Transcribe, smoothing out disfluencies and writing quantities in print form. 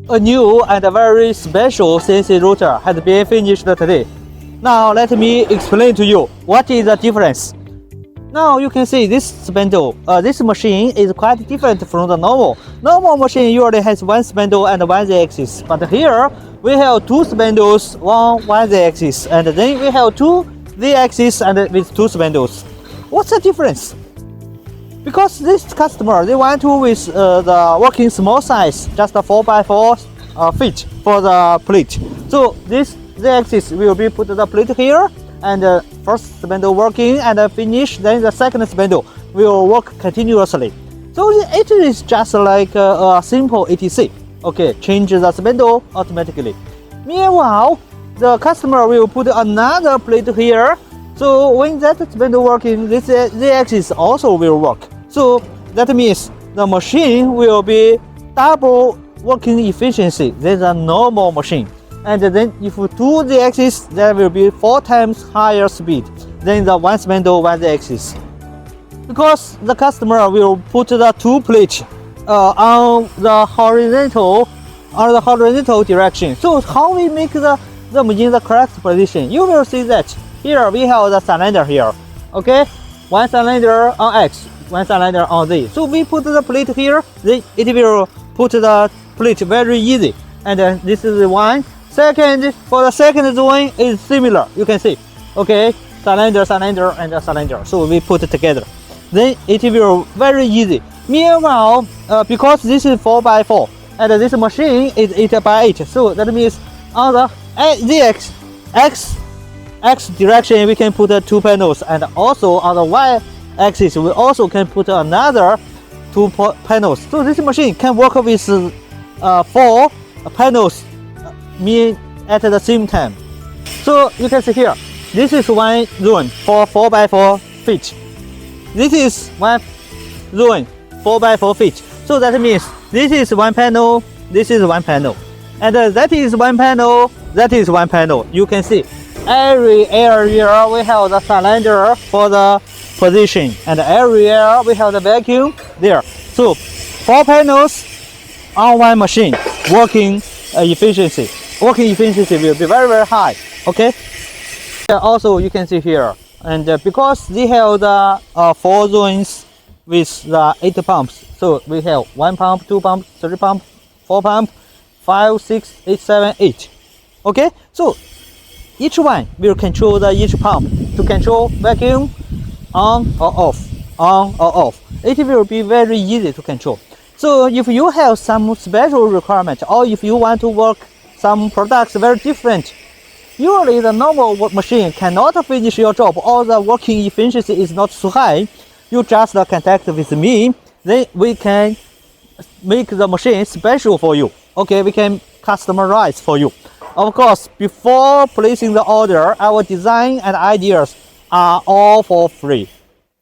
A new and very special CNC router has been finished today. Now let me explain to you what is the difference. Now you can see this spindle. This machine is quite different from the normal. Normal machine usually has one spindle and one Z-axis, but here we have two spindles, one Z-axis, and then we have two Z-axis and with two spindles. What's the difference? Because this customer, they want to with the working small size, just a 4x4 feet for the plate. So this Z-axis will be put the plate here, and first spindle working and finish, then the second spindle will work continuously. So it is just like a simple ETC. Okay, change the spindle automatically. Meanwhile, the customer will put another plate here. So when that spindle working, this Z-axis also will work. So that means the machine will be double working efficiency than a normal machine. And then if two Z-axis, there will be 4 times higher speed than the one spindle, one Z-axis. Because the customer will put the two plates on the horizontal direction. So how we make the in the correct position? You will see that here we have the cylinder here. Okay, one cylinder on X, one cylinder on Z. So we put the plate here, then it will put the plate very easy. And this is one. Second, for the second one is similar. You can see. Okay, cylinder, and a cylinder. So we put it together. Then it will very easy. Meanwhile, because this is 4x4 and this machine is 8x8, so that means on the X direction we can put two panels, and also on the Y axis we also can put another two panels. So this machine can work with 4 panels at the same time. So you can see here, this is one zone for 4x4 feet. This is one zone 4x4 feet. So that means this is one panel, this is one panel, and that is one panel, that is one panel. You can see every area we have the cylinder for the position, and every area we have the vacuum there. So 4 panels on one machine, working efficiency will be very, very high. Okay. Also you can see here, and because they have the 4 zones with the 8 pumps, so we have 1 pump, 2 pump, 3 pump, 4 pump, 5, 6, 8, 7, 8. Okay, so each one will control each pump to control vacuum on or off. It will be very easy to control. So if you have some special requirement, or if you want to work some products very different, usually the normal machine cannot finish your job, or the working efficiency is not so high, you just contact with me, then we can make the machine special for you. Okay, we can customize for you. Of course, before placing the order, our design and ideas are all for free.